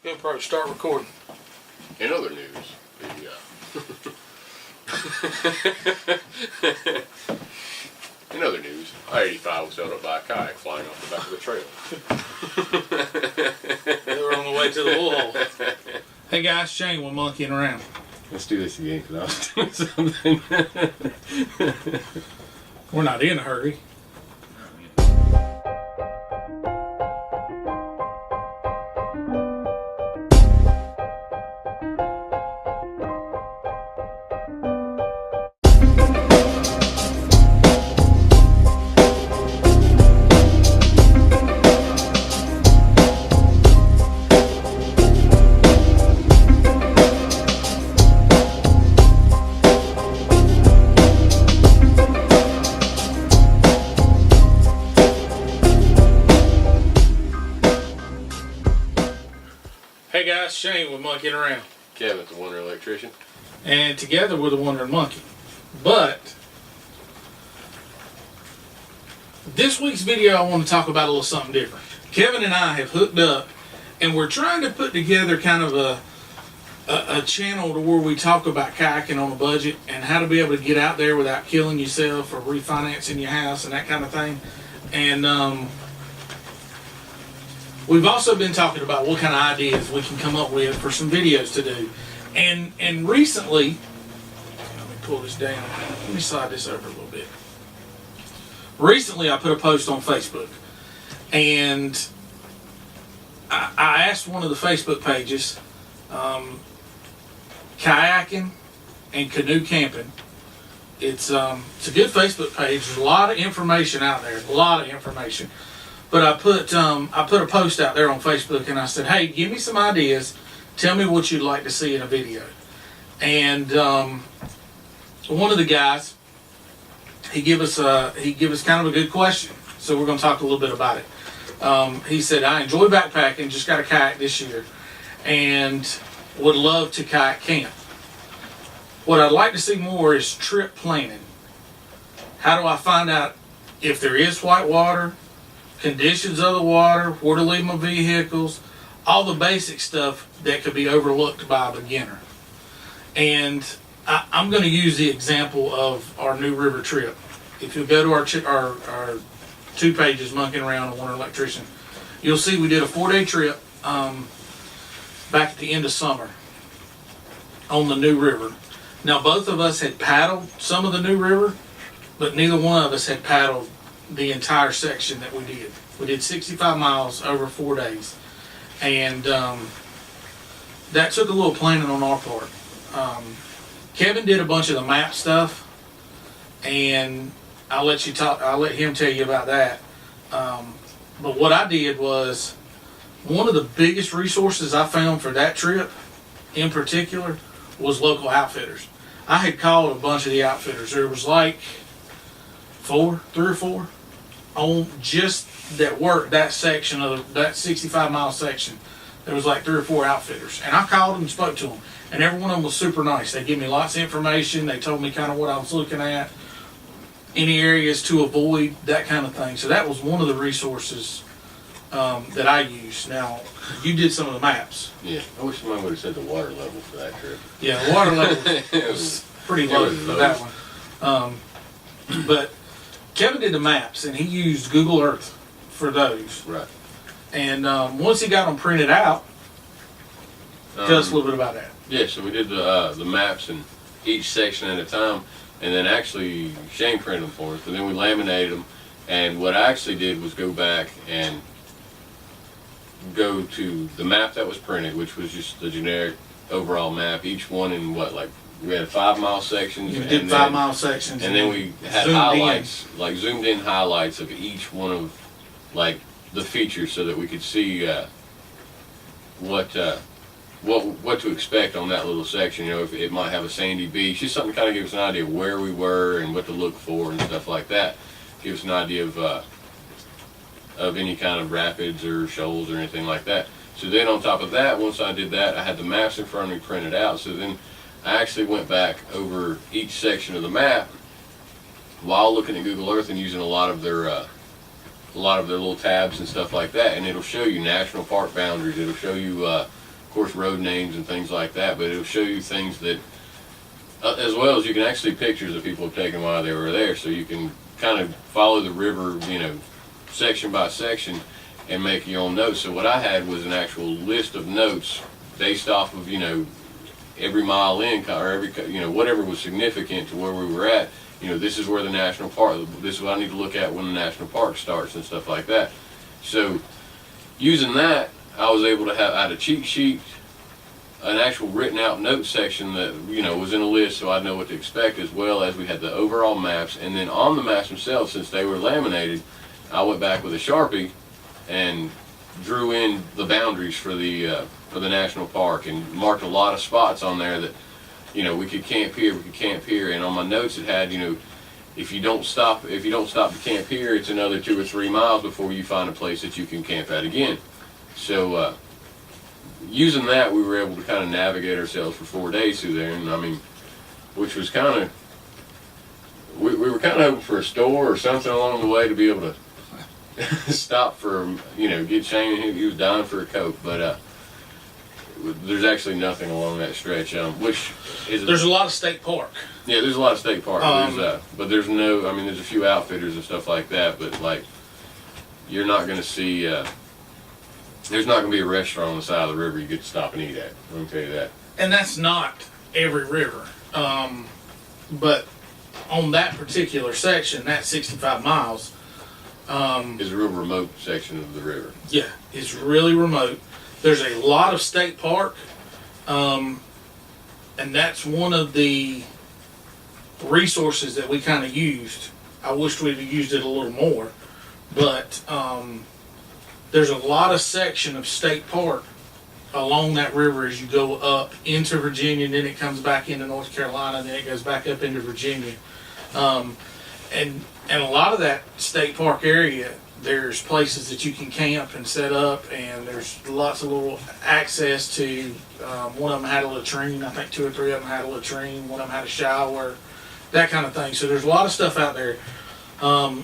GoPro, start recording. In other news, in other news, I-85 was held up by a kayak flying off the back of the trail. They were on the way to the wall. Hey guys, Shane, we're monkeying around. Let's do this again because I was doing something. We're not in a hurry. Hey guys, Shane, we're monkeying around. Kevin, the Wonder Electrician. And together we're the Wandering Monkey. But this week's video I want to talk about a little something different. Kevin and I have hooked up and we're trying to put together kind of a channel to where we talk about kayaking on a budget and how to be able to get out there without killing yourself or refinancing your house and that kind of thing. And we've also been talking about what kind of ideas we can come up with for some videos to do. And recently, let me pull this down. Let me slide this over a little bit. Recently, I put a post on Facebook. And I asked one of the Facebook pages, kayaking and canoe camping. It's a good Facebook page. There's a lot of information out there. A lot of information. But I put a post out there on Facebook and I said, hey, give me some ideas. Tell me what you'd like to see in a video. And one of the guys, he gave us kind of a good question. So we're going to talk a little bit about it. He said, I enjoy backpacking, just got a kayak this year, and would love to kayak camp. What I'd like to see more is trip planning. How do I find out if there is white water, conditions of the water, where to leave my vehicles, all the basic stuff that could be overlooked by a beginner. And I'm going to use the example of our New River trip. If you go to our two pages, Monkeying Around and Wandering Electrician, you'll see we did a 4-day trip back at the end of summer on the New River. Now both of us had paddled some of the New River, but neither one of us had paddled the entire section that we did. We did 65 miles over 4 days. And that took a little planning on our part. Kevin did a bunch of the map stuff, and I'll let him tell you about that. But what I did was, one of the biggest resources I found for that trip in particular was local outfitters. I had called a bunch of the outfitters. There was like 3 or 4 on just that section of that 65-mile section. There was like 3 or 4 outfitters, and I called them and spoke to them, and every one of them was super nice. They gave me lots of information. They told me kind of what I was looking at, any areas to avoid, that kind of thing. So that was one of the resources that I used. Now, you did some of the maps. Yeah, I wish somebody would have said the water level for that trip. Yeah, the water level was pretty low for that one. But Kevin did the maps, and he used Google Earth for those. Right. And once he got them printed out, tell us a little bit about that. Yeah, so we did the maps in each section at a time, and then actually Shane printed them for us, but then we laminated them. And what I actually did was go back and go to the map that was printed, which was just the generic overall map, each one in we had 5-mile sections. You did 5-mile sections. And then we had highlights, like zoomed in highlights of each one of like the features so that we could see what to expect on that little section. You know, if it might have a sandy beach, just something to kind of give us an idea of where we were and what to look for and stuff like that. Give us an idea of any kind of rapids or shoals or anything like that. So then on top of that, once I did that, I had the maps in front of me printed out. So then I actually went back over each section of the map while looking at Google Earth and using a lot of their little tabs and stuff like that, and it'll show you national park boundaries. It'll show you course, road names and things like that, but it'll show you things that, as well as you can actually pictures that people have taken while they were there, so you can kind of follow the river, section by section and make your own notes. So what I had was an actual list of notes based off of, every mile in, or every, whatever was significant to where we were at. This is where the national park, this is what I need to look at when the national park starts and stuff like that. So using that, I was able to I had a cheat sheet, an actual written out note section that, was in a list so I'd know what to expect, as well as we had the overall maps. And then on the maps themselves, since they were laminated, I went back with a Sharpie and drew in the boundaries for the national park and marked a lot of spots on there that, we could camp here, and on my notes it had, if you don't stop to camp here, it's another 2 or 3 miles before you find a place that you can camp at again. So using that, we were able to kind of navigate ourselves for 4 days through there, and which was kind of, we were kind of hoping for a store or something along the way to be able to stop for, get Shane, he was dying for a Coke, but there's actually nothing along that stretch, which is... There's a lot of state park. Yeah, there's a lot of state park, but there's no, there's a few outfitters and stuff like that, but you're not going to see, there's not going to be a restaurant on the side of the river you get to stop and eat at, let me tell you that. And that's not every river, but on that particular section, that 65 miles, is a real remote section of the river. Yeah, it's really remote. There's a lot of state park, and that's one of the resources that we kind of used. I wished we'd have used it a little more, but there's a lot of section of state park along that river as you go up into Virginia, and then it comes back into North Carolina, and then it goes back up into Virginia. And a lot of that state park area, there's places that you can camp and set up, and there's lots of little access to, one of them had a latrine, I think 2 or 3 of them had a latrine, one of them had a shower, that kind of thing. So there's a lot of stuff out there.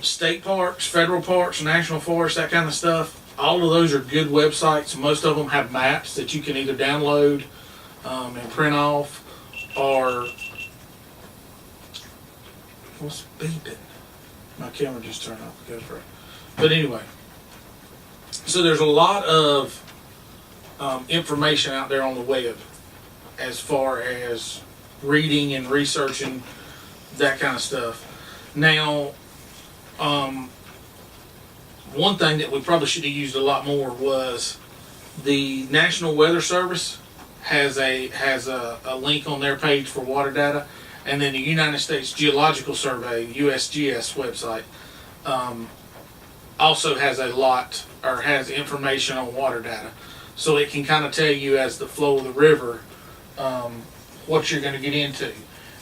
State parks, federal parks, national forests, that kind of stuff, all of those are good websites. Most of them have maps that you can either download and print off, or... What's beeping? My camera just turned off the GoPro. But anyway, so there's a lot of information out there on the web as far as reading and researching that kind of stuff. Now, one thing that we probably should have used a lot more was the National Weather Service has a link on their page for water data, and then the United States Geological Survey, USGS website, also has a lot, or has information on water data. So it can kind of tell you as the flow of the river what you're going to get into.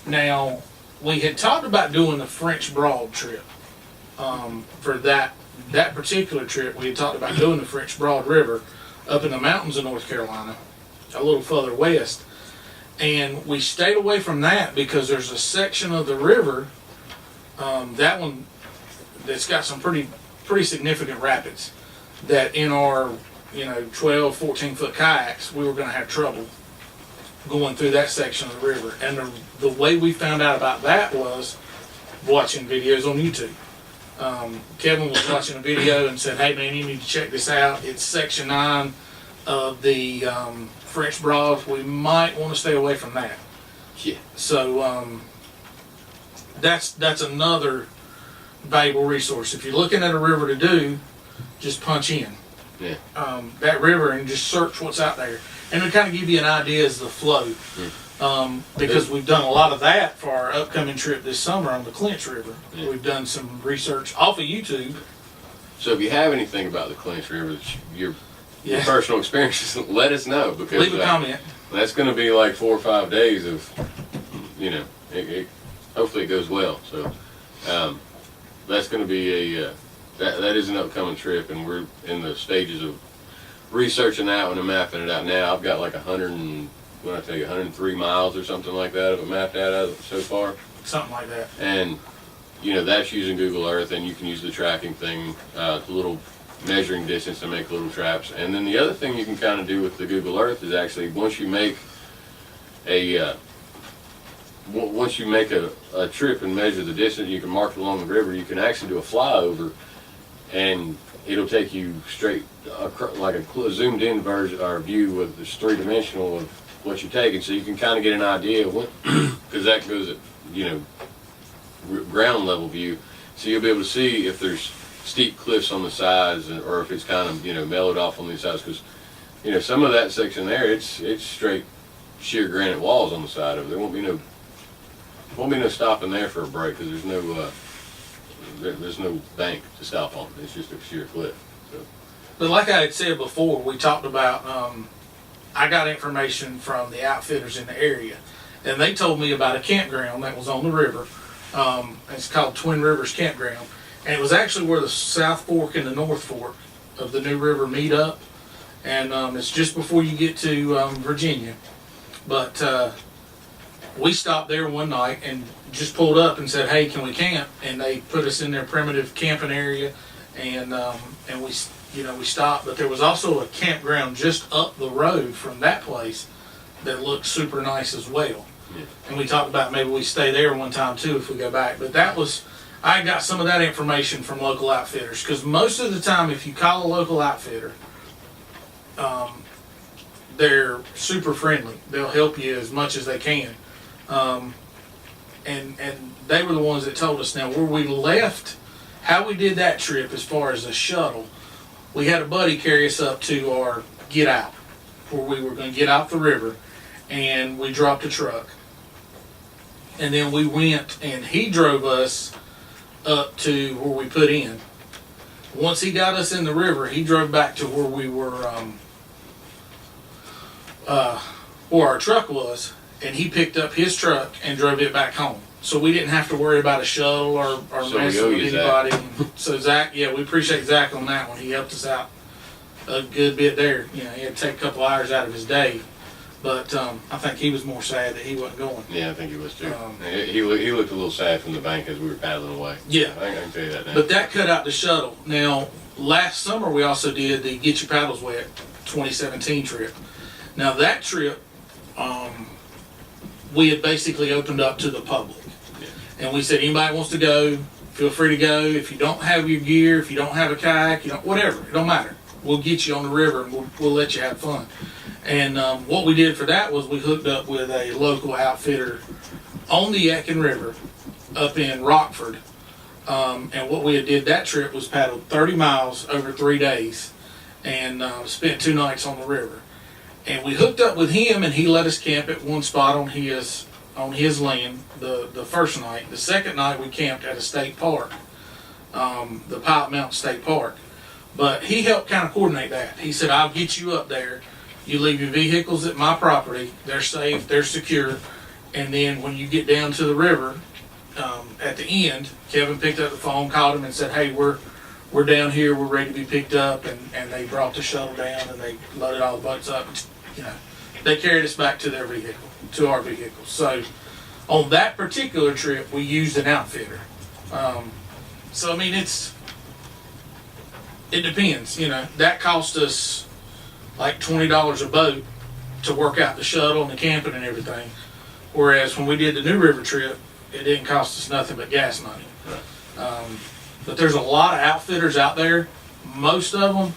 Now, we had talked about doing the French Broad trip. For that particular trip, we had talked about doing the French Broad River up in the mountains of North Carolina, a little further west. And we stayed away from that because there's a section of the river, that one that's got some pretty significant rapids, that in our 12, 14 foot kayaks we were going to have trouble going through that section of the river. And the way we found out about that was watching videos on YouTube. Kevin was watching a video and said, "Hey man, you need to check this out. It's section 9 of the French Broad. We might want to stay away from that." Yeah. So that's another valuable resource. If you're looking at a river to do, just punch in that river and just search what's out there, and it'll kind of give you an idea as the flow. Because we've done a lot of that for our upcoming trip this summer on the Clinch River. We've done some research off of YouTube. So if you have anything about the Clinch River, your personal experiences, let us know, because leave a comment. That's going to be like 4 or 5 days of, hopefully it goes well. So that's going to be that is an upcoming trip, and we're in the stages of researching that one and mapping it out now. I've got like 103 miles or something like that of it mapped out so far. Something like that. And that's using Google Earth, and you can use the tracking thing, the little measuring distance to make little traps. And then the other thing you can kind of do with the Google Earth is actually once you make a trip and measure the distance, you can mark it along the river. You can actually do a flyover, and it'll take you straight like a zoomed in version or view with this 3-dimensional of what you're taking, so you can kind of get an idea of what, because that goes at ground level view, so you'll be able to see if there's steep cliffs on the sides or if it's kind of mellowed off on these sides, because some of that section there it's straight sheer granite walls on the side of it. There won't be no stopping there for a break because there's no bank to stop on. It's just a sheer cliff. So. But like I had said before, we talked about I got information from the outfitters in the area, and they told me about a campground that was on the river. It's called Twin Rivers Campground, and it was actually where the South Fork and the North Fork of the New River meet up, and it's just before you get to Virginia. But we stopped there one night and just pulled up and said, "Hey, can we camp?" And they put us in their primitive camping area, and we stopped. But there was also a campground just up the road from that place that looked super nice as well. Yeah. And we talked about maybe we stay there one time too if we go back. But I got some of that information from local outfitters, because most of the time if you call a local outfitter, they're super friendly. They'll help you as much as they can. And they were the ones that told us. Now, where we left, how we did that trip as far as a shuttle, we had a buddy carry us up to our get out, where we were going to get out the river, and we dropped a truck. And then we went, and he drove us up to where we put in. Once he got us in the river, he drove back to where we were, where our truck was, and he picked up his truck and drove it back home. So we didn't have to worry about a shuttle or messing with anybody. So Zach, we appreciate Zach on that one. He helped us out a good bit there. He had to take a couple hours out of his day. But I think he was more sad that he wasn't going. Yeah, I think he was too. He looked a little sad from the bank as we were paddling away. Yeah. I can tell you that now. But that cut out the shuttle. Now, last summer we also did the Get Your Paddles Wet 2017 trip. Now that trip, we had basically opened up to the public. Yeah. And we said, anybody wants to go, feel free to go. If you don't have your gear, if you don't have a kayak, whatever, it don't matter. We'll get you on the river and we'll let you have fun. And what we did for that was we hooked up with a local outfitter on the Yadkin River up in Rockford. And what we did that trip was paddled 30 miles over 3 days and spent 2 nights on the river. And we hooked up with him, and he let us camp at one spot on his land the first night. The second night we camped at a state park, the Pilot Mountain State Park. But he helped kind of coordinate that. He said, I'll get you up there. You leave your vehicles at my property. They're safe, they're secure. And then when you get down to the river, at the end, Kevin picked up the phone, called him and said, hey, we're down here, we're ready to be picked up. And they brought the shuttle down and they loaded all the boats up. They carried us back to their vehicle, to our vehicle. So on that particular trip, we used an outfitter. So I mean, it depends. That cost us like $20 a boat to work out the shuttle and the camping and everything. Whereas when we did the New River trip, it didn't cost us nothing but gas money. Right. But there's a lot of outfitters out there. Most of them,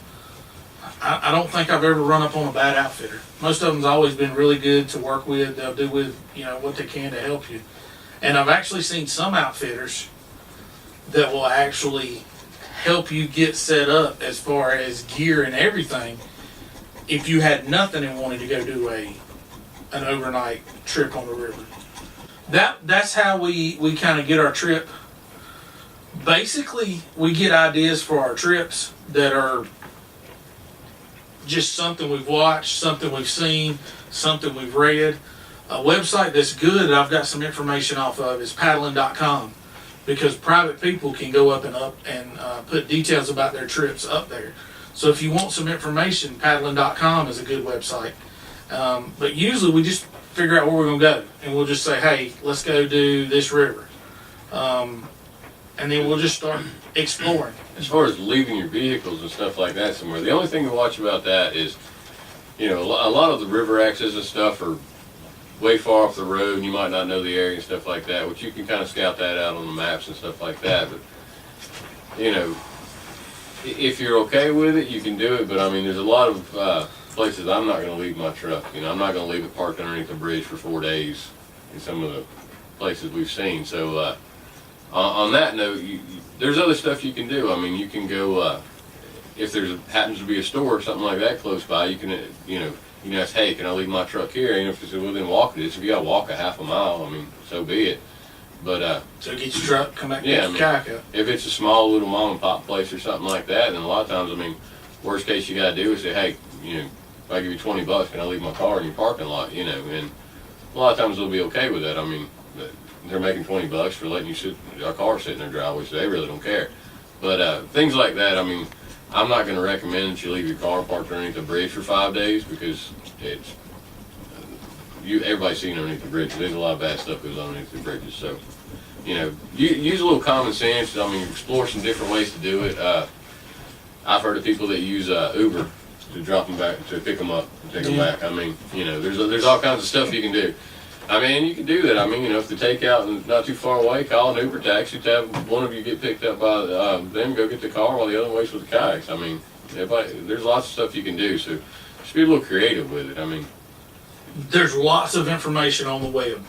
I don't think I've ever run up on a bad outfitter. Most of them's always been really good to work with. They'll do with what they can to help you. And I've actually seen some outfitters that will actually help you get set up as far as gear and everything if you had nothing and wanted to go do an overnight trip on the river. That's how we kind of get our trip. Basically, we get ideas for our trips that are just something we've watched, something we've seen, something we've read. A website that's good that I've got some information off of is paddling.com, because private people can go up and put details about their trips up there. So if you want some information, paddling.com is a good website. But usually we just figure out where we're going to go, and we'll just say, hey, let's go do this river. And then we'll just start exploring. As far as leaving your vehicles and stuff like that somewhere, the only thing to watch about that is, you know, a lot of the river access and stuff are way far off the road, and you might not know the area and stuff like that, which you can kind of scout that out on the maps and stuff like that. But, you know, if you're okay with it, you can do it. But I mean, there's a lot of places I'm not going to leave my truck. You know, I'm not going to leave it parked underneath the bridge for 4 days in some of the places we've seen. So on that note, there's other stuff you can do. I mean, you can go if there happens to be a store or something like that close by. You can you know, you can ask, hey, can I leave my truck here? And if it's within walking distance, if you got to walk a half a mile, I mean, so be it. But so get your truck, come back, yeah, get your kayak up. If it's a small little mom and pop place or something like that, then a lot of times, I mean, worst case you got to do is say, hey, you know, if I give you $20, can I leave my car in your parking lot? You know, and a lot of times they'll be okay with that. I mean, they're making $20 for letting you sit a car sit in their driveway, so they really don't care. But things like that, I mean, I'm not going to recommend that you leave your car parked underneath the bridge for 5 days, because it's everybody's seen underneath the bridge. There's a lot of bad stuff goes on underneath the bridges. So, you know, use a little common sense. I mean, explore some different ways to do it. I've heard of people that use Uber to drop them back, to pick them up and take them back. I mean, you know, there's all kinds of stuff you can do. I mean, you can do that. I mean, you know, if the takeout is not too far away, call an Uber taxi to have one of you get picked up by them, go get the car while the other one waits with the kayaks. I mean, there's lots of stuff you can do, so just be a little creative with it. I mean, there's lots of information on the web,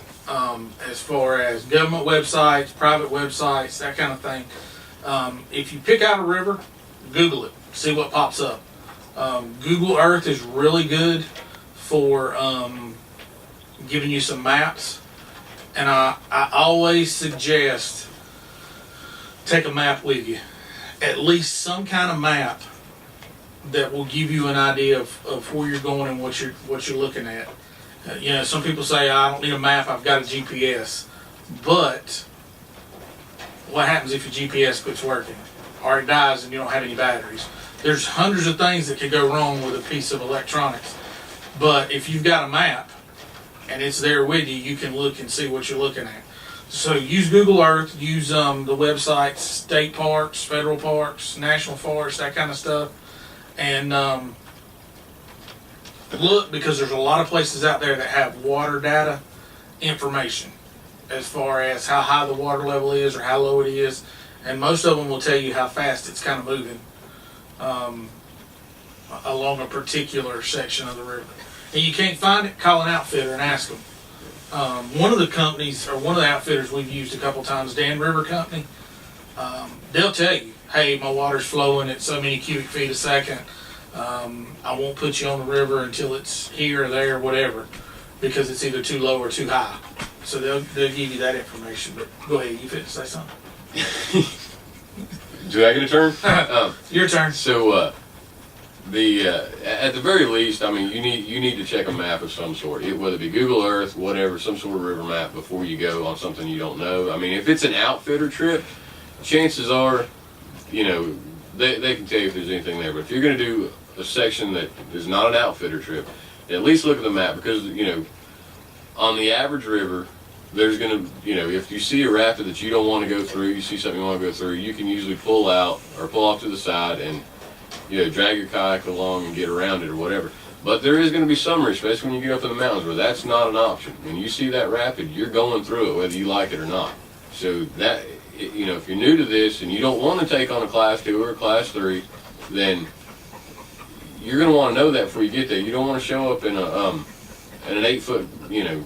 as far as government websites, private websites, that kind of thing. If you pick out a river, Google it, see what pops up. Google Earth is really good for giving you some maps, and I always suggest take a map with you, at least some kind of map that will give you an idea of where you're going and what you're looking at. You know, some people say, I don't need a map, I've got a GPS. But what happens if your GPS quits working or it dies and you don't have any batteries? There's hundreds of things that could go wrong with a piece of electronics. But if you've got a map and it's there with you, you can look and see what you're looking at. So use Google Earth, use the websites, state parks, federal parks, national forests, that kind of stuff. And look, because there's a lot of places out there that have water data information as far as how high the water level is or how low it is. And most of them will tell you how fast it's kind of moving along a particular section of the river. And you can't find it, call an outfitter and ask them. One of the companies, or one of the outfitters we've used a couple times, Dan River Company, they'll tell you, hey, my water's flowing at so many cubic feet a second. I won't put you on the river until it's here or there or whatever, because it's either too low or too high. So they'll give you that information. But go ahead, you fit to say something. Do I get a turn? Your turn. So at the very least, I mean, you need to check a map of some sort, whether it be Google Earth, whatever, some sort of river map before you go on something you don't know. I mean, if it's an outfitter trip, chances are, you know, they can tell you if there's anything there. But if you're going to do a section that is not an outfitter trip, at least look at the map, because, you know, on the average river, there's going to, you know, if you see a rapid that you don't want to go through, you see something you want to go through, you can usually pull out or pull off to the side and, you know, drag your kayak along and get around it or whatever. But there is going to be some risk, especially when you get up in the mountains, where that's not an option. When you see that rapid, you're going through it, whether you like it or not. So that, you know, if you're new to this and you don't want to take on a class 2 or a class 3, then you're going to want to know that before you get there. You don't want to show up in an 8-foot, you know,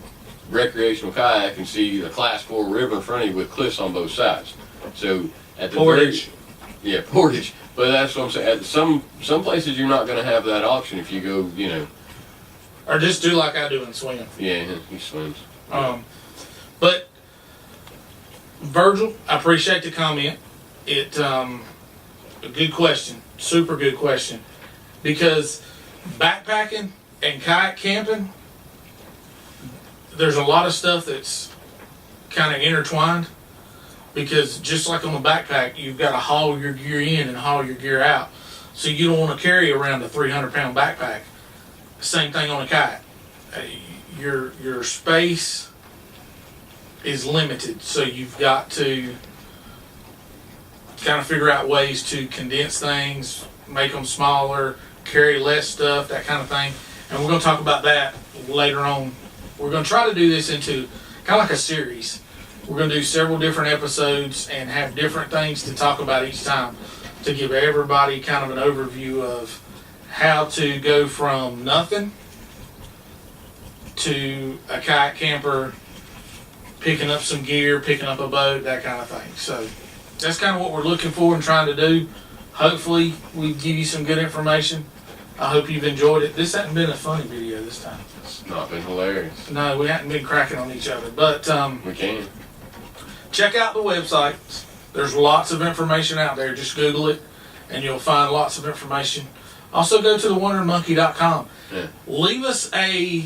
recreational kayak and see a class 4 river in front of you with cliffs on both sides. So at the Portage. Portage. But that's what I'm saying. At some places you're not going to have that option if you go, you know. Or just do like I do and swim. Yeah, he swims. But Virgil, I appreciate the comment. A good question, super good question, because backpacking and kayak camping, there's a lot of stuff that's kind of intertwined, because just like on a backpack, you've got to haul your gear in and haul your gear out. So you don't want to carry around a 300-pound backpack. Same thing on a kayak. Your space is limited, so you've got to kind of figure out ways to condense things, make them smaller, carry less stuff, that kind of thing. And we're going to talk about that later on. We're going to try to do this into kind of like a series. We're going to do several different episodes and have different things to talk about each time to give everybody kind of an overview of how to go from nothing to a kayak camper, picking up some gear, picking up a boat, that kind of thing. So that's kind of what we're looking for and trying to do. Hopefully we give you some good information. I hope you've enjoyed it. This hasn't been a funny video this time. It's not been hilarious. No, we haven't been cracking on each other. But we can. Check out the website. There's lots of information out there. Just Google it and you'll find lots of information. Also go to thewondermonkey.com. Yeah. Leave us a,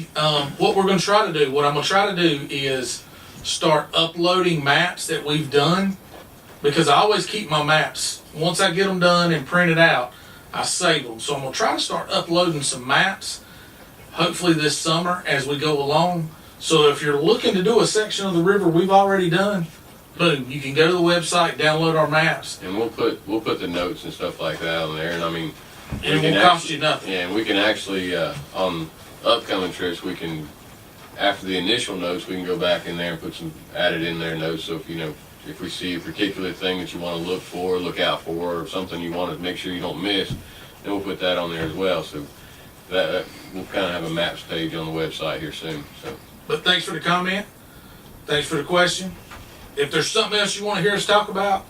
what we're going to try to do, what I'm going to try to do is start uploading maps that we've done, because I always keep my maps. Once I get them done and printed out, I save them. So I'm going to try to start uploading some maps, hopefully this summer as we go along. So if you're looking to do a section of the river we've already done, boom, you can go to the website, download our maps. And we'll put the notes and stuff like that on there. And I mean, it won't cost you nothing. Yeah, and we can actually, on upcoming trips, we can, after the initial notes, we can go back in there and put some added in there notes. So if if we see a particular thing that you want to look for, look out for, or something you want to make sure you don't miss, then we'll put that on there as well. So that we'll kind of have a maps page on the website here soon. So, but thanks for the comment. Thanks for the question. If there's something else you want to hear us talk about,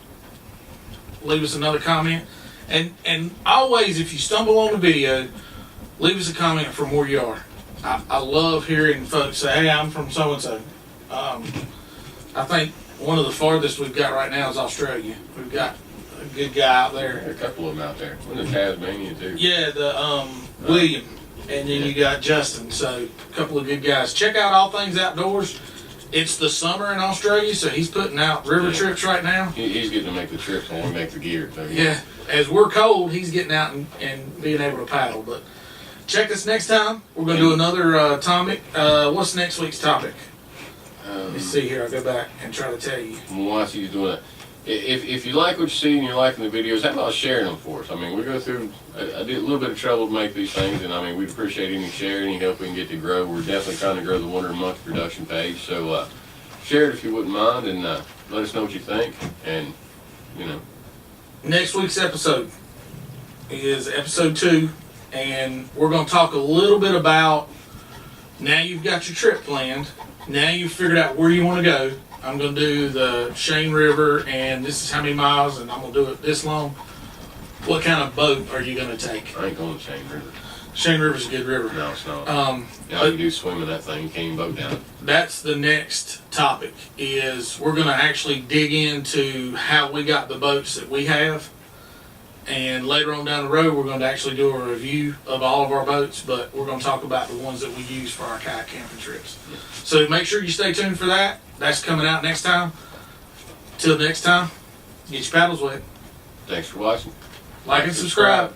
leave us another comment. And always, if you stumble on the video, leave us a comment from where you are. I love hearing folks say, hey, I'm from so-and-so. I think one of the farthest we've got right now is Australia. We've got a good guy out there. there are a couple of them out there. One in Tasmania, too. Yeah, the William. And then you got Justin. So a couple of good guys. Check out All Things Outdoors. It's the summer in Australia, so he's putting out river trips right now. He's getting to make the trips when we make the gear. So, yeah, as we're cold, he's getting out and being able to paddle. But check us next time. We're going to do another topic. What's next week's topic? Let me see here. I'll go back and try to tell you. While he's doing that, if you like what you see and you're liking the videos, how about sharing them for us? I mean, we go through, I did a little bit of trouble to make these things, and I mean, we'd appreciate any share, any help we can get to grow. We're definitely trying to grow the Wonder Monkey production page, so share it if you wouldn't mind, and let us know what you think, and, Next week's episode is episode 2, and we're going to talk a little bit about, now you've got your trip planned, now you've figured out where you want to go. I'm going to do the Shane River, and this is how many miles, and I'm going to do it this long. What kind of boat are you going to take? I ain't going to Shane River. Shane River's a good river. No, it's not. Yeah, you do swim in that thing. You can't even boat down it. That's the next topic, is we're going to actually dig into how we got the boats that we have. And later on down the road, we're going to actually do a review of all of our boats, but we're going to talk about the ones that we use for our kayak camping trips. So make sure you stay tuned for that. That's coming out next time. Till next time, get your paddles wet. Thanks for watching. Like and subscribe.